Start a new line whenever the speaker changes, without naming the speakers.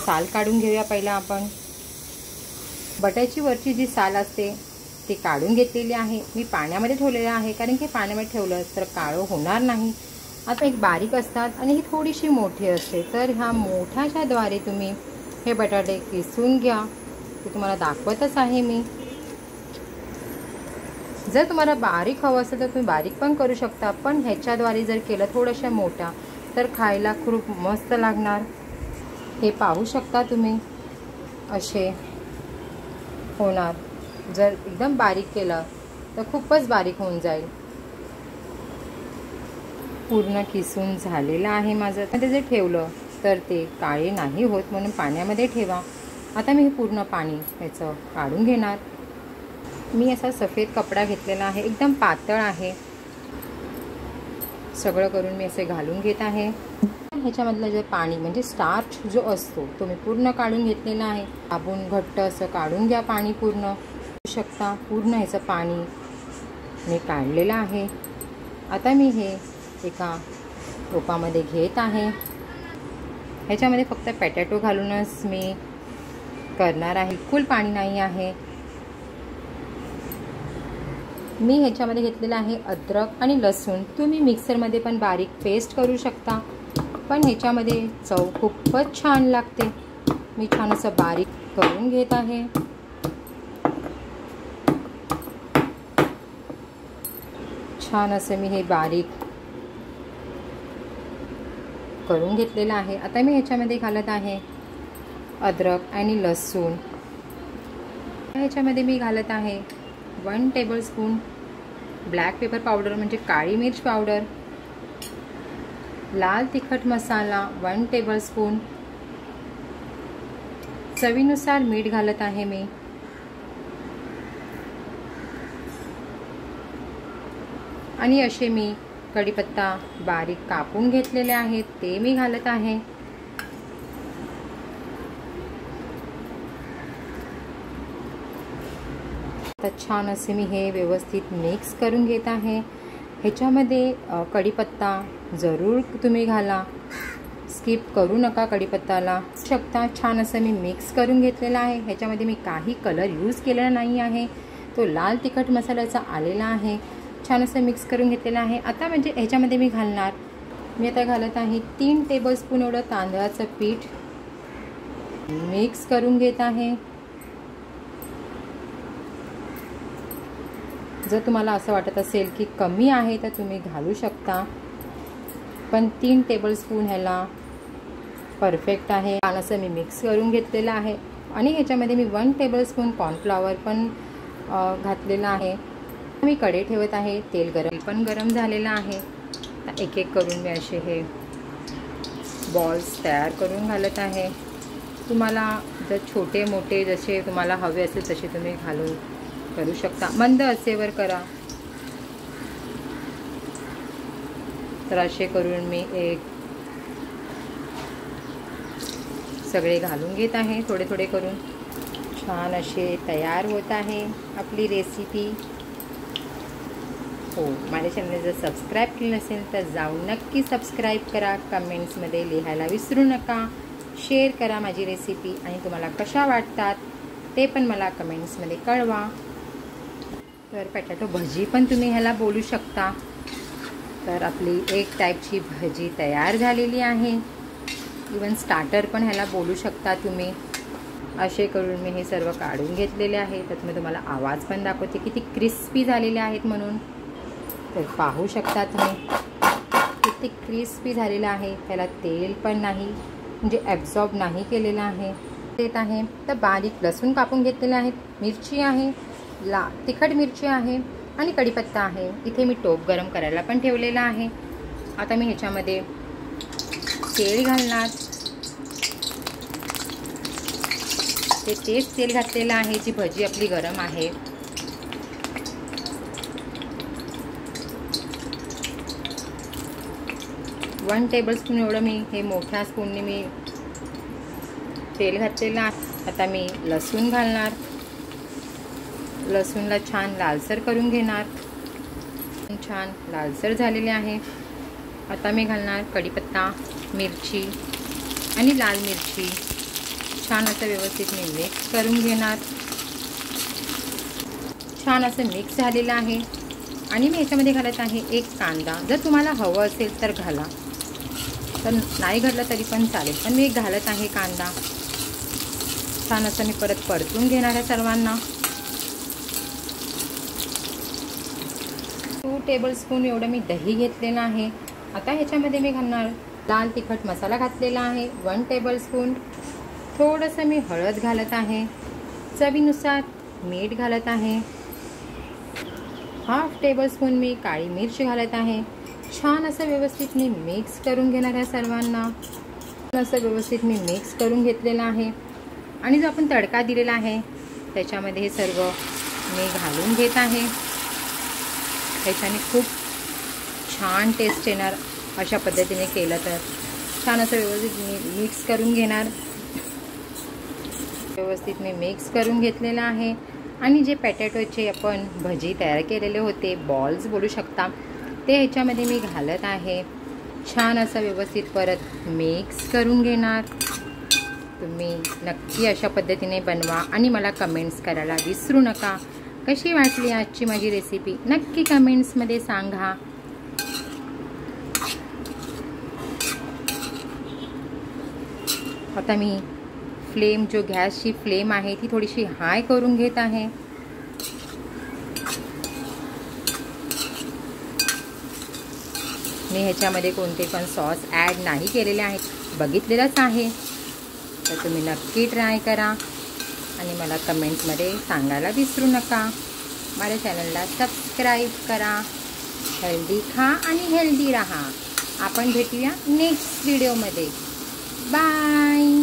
साल काढून घेऊया पहिला आपण। बटाट्याची वरची जी साल असते ती काढून घेतलेली आहे। मी पाण्यामध्ये ठेवलेलं आहे, कारण की पाण्यामध्ये ठेवलं तर काळं होणार नाही। आता एक बारीक असतात आणि ही थोडीशी मोठी असते, तर ह्या मोठ्याच्या द्वारे तुम्ही हे बटाटे किसून घ्या। ते तुम्हाला दाखवतच आहे मी। जर तुम्हाला बारीक हवं असेल तर तुम्ही बारीक पण करू शकता, पण ह्याच्याद्वारे जर केलं थोड्याशा मोठ्या तर खायला खूप मस्त लागणार। हे पाहू शकता तुम्ही, असे होणार। जर एकदम बारीक केलं तर खूपच बारीक होऊन जाईल। पूर्ण किसून झालेलं आहे माझं। ते जर ठेवलं तर ते काळे नाही होत, म्हणून पाण्यामध्ये ठेवा। आता मी हे पूर्ण पाणी याचं काढून घेणार। मी असा सफेद कपडा घेतलेला आहे, एकदम पातळ आहे। सगळं करून मी असे घालून घेत आहे। ह्याच्यामधलं जे पाणी म्हणजे स्टार्च जो असतो तो मी पूर्ण काढून घेतलेला आहे। दाबून घट्ट असं काढून घ्या पाणी पूर्ण। शकता पूर्ण ह्याचं पाणी मी काढलेलं आहे। आता मी हे एका टोपामध्ये घेत आहे। ह्याच्यामध्ये फक्त पॅटॅटो घालूनच मी करणार आहे, बिलकुल पाणी नाही आहे। मी ह्याच्यामध्ये घेतलेलं आहे अद्रक आणि लसूण। तुम्ही मिक्सरमध्ये पण बारीक पेस्ट करू शकता, पण ह्याच्यामध्ये चव खूपच छान लागते। मी छान असं बारीक करून घेत आहे। छान असं मी हे बारीक करून घेतलेलं आहे। आता मी ह्याच्यामध्ये घालत आहे अद्रक आणि लसूण। ह्याच्यामध्ये मी घालत आहे 1 टेबलस्पून ब्लॅक पेपर पावडर म्हणजे काळी मिर्च पावडर, लाल तिखट मसाला 1 टेबलस्पून, चवीनुसार मीठ घालत आहे मी। आणि असे मी कढीपत्ता बारीक कापून घेतलेले आहेत ते मी घालत आहे। तर छान असे मी हे व्यवस्थित मिक्स करून घेत आहे। ह्याच्यामध्ये कढीपत्ता जरूर तुम्ही घाला, स्किप करू नका कढीपत्ताला। शकता छान असं मी मिक्स करून घेतलेला आहे। ह्याच्यामध्ये मी काही कलर यूज केलेला नाही आहे, तो लाल तिखट मसाल्याचा आलेला आहे। छान असं मिक्स करून घेतलेलं आहे। आता म्हणजे ह्याच्यामध्ये मी आता घालत आहे 3 टेबलस्पून एवढं तांदळाचं पीठ, मिक्स करून घेत आहे। जर तुम्हाला असं वाटत असेल की कमी आहे तर तुम्ही घालू शकता, पण 3 टेबलस्पून ह्याला परफेक्ट आहे। छान असं मी मिक्स करून घेतलेलं आहे। आणि ह्याच्यामध्ये मी 1 टेबलस्पून कॉर्नफ्लॉवर पण घातलेलं आहे। मी कढई ठेवत आहे, तेल गरम झालेलं आहे। एक एक करून मी असे हे बॉल्स तयार करून घालत आहे। तुम्हाला जर छोटे मोठे जसे तुम्हाला हवे असेल तसे तुम्ही घालून करू शकता। मंद आचेवर करा। तर असे करून मी सगळे घालून घेत आहे, थोडे थोडे करून। छान असे तयार होत आहे आपली रेसिपी। हो, माझ्या चॅनलला जर सबस्क्राईब केलं नसेल तर जाऊन नक्की सबस्क्राईब करा। कमेंट्समध्ये लिहायला विसरू नका। शेअर करा माझी रेसिपी आणि तुम्हाला कशा वाटतात ते पण मला कमेंट्समध्ये कळवा। तर पॅटॅटो भजी पण तुम्ही ह्याला बोलू शकता। तर आपली एक टाईपची भजी तयार झालेली आहे। इवन स्टार्टर पण ह्याला बोलू शकता तुम्ही। असे करून मी हे सर्व काढून घेतलेले आहे। तर मी तुम्हाला आवाज पण दाखवते किती क्रिस्पी झालेले आहेत म्हणून। तर पाहू शकता तुम्ही किती क्रिस्पी झालेलं आहे। त्याला तेल पण नाही म्हणजे ॲब्झॉर्ब नाही केलेलं आहे। देत आहे तर बारीक लसूण कापून घेतलेले आहेत, मिरची आहे, तिखट मिरची आहे आणि कढीपत्ता आहे। इथे मी टोप गरम करायला पण ठेवलेला आहे। आता मी ह्याच्यामध्ये तेल घालणार। तेच तेल घातलेलं आहे जी भजी आपली गरम आहे। वन टेबलस्पून एवढं मी हे मोठ्या स्पूनने मी तेल घातलेलं आहे। आता मी लसूण घालणार। लसूणला छान लालसर करून घेणार। छान लालसर झालेले आहे। आता मी घालणार कढीपत्ता, मिरची आणि लाल मिरची छान असं व्यवस्थित मी मिक्स करून घेणार। छान असं मिक्स झालेलं आहे आणि मी याच्यामध्ये घालत आहे एक कांदा। जर तुम्हाला हवं असेल तर घाला, तर नाही घातलं तरी पण चालेल, पण मी घालत आहे कांदा। छान असं मी परत परतून घेणार आहे सर्वांना। 2 टेबलस्पून एवढं मी दही घेतलेलं आहे। आता ह्याच्यामध्ये मी घालणार लाल तिखट मसाला घातलेला आहे 1 टेबलस्पून। थोडंसं मी हळद घालत आहे, चवीनुसार मीठ घालत आहे, 1/2 टेबलस्पून मी काळी मिरची घालत आहे। छान असं व्यवस्थित मी मिक्स करून घेणार आहे सर्वांना। असं व्यवस्थित मी मिक्स करून घेतलेलं आहे आणि जो आपण तडका दिलेला आहे त्याच्यामध्ये हे सर्व मी घालून घेत आहे। त्याच्याने खूप छान टेस्ट येणार अशा पद्धतीने केलं तर। छान असं व्यवस्थित मी मिक्स करून घेणार। व्यवस्थित मी मिक्स करून घेतलेलं आहे आणि जे पॅटेटोचे आपण भजी तयार केलेले होते, बॉल्स बोलू शकता, ते ह्याच्यामध्ये मी घालत आहे। छान असं व्यवस्थित परत मिक्स करून घेणार। तुम्ही नक्की अशा पद्धतीने बनवा आणि मला कमेंट्स करायला विसरू नका। कशी वाटली आजची माझी रेसिपी नक्की कमेंट्समध्ये सांगा। आता मी फ्लेम, जो गॅसची फ्लेम आहे ती थोडीशी हाय करून घेत आहे। मी ह्याच्यामध्ये कोणते पण सॉस ॲड नाही केलेले आहेत, बघितलेलंच आहे, तर तुम्ही नक्की ट्राय करा आणि मला कमेंट्समध्ये सांगायला विसरू नका। माझ्या चॅनलला सबस्क्राईब करा। हेल्दी खा आणि हेल्दी राहा। आपण भेटूया नेक्स्ट व्हिडिओमध्ये। बाय।